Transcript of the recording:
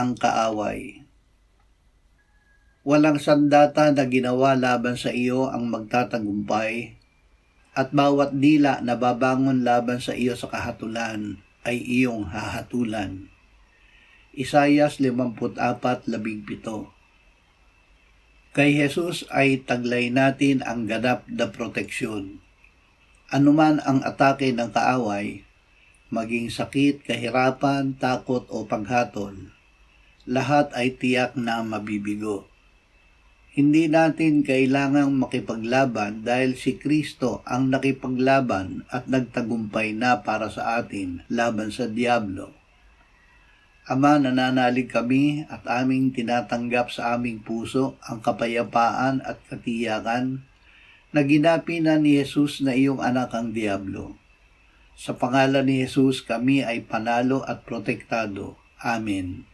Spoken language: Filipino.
ang kaaway. Walang sandata na ginawa laban sa iyo ang magtatagumpay, at bawat dila na babangon laban sa iyo sa kahatulan ay iyong hahatulan. Isayas 54:17. Kay Jesus ay taglay natin ang ganap na proteksyon. Anuman ang atake ng kaaway, maging sakit, kahirapan, takot o paghatol, lahat ay tiyak na mabibigo. Hindi natin kailangang makipaglaban dahil si Kristo ang nakipaglaban at nagtagumpay na para sa atin laban sa Diablo. Ama, nananalig kami at aming tinatanggap sa aming puso ang kapayapaan at katiyakan na ginapi na ni Jesus na iyong anak ang Diablo. Sa pangalan ni Jesus kami ay panalo at protektado. Amen.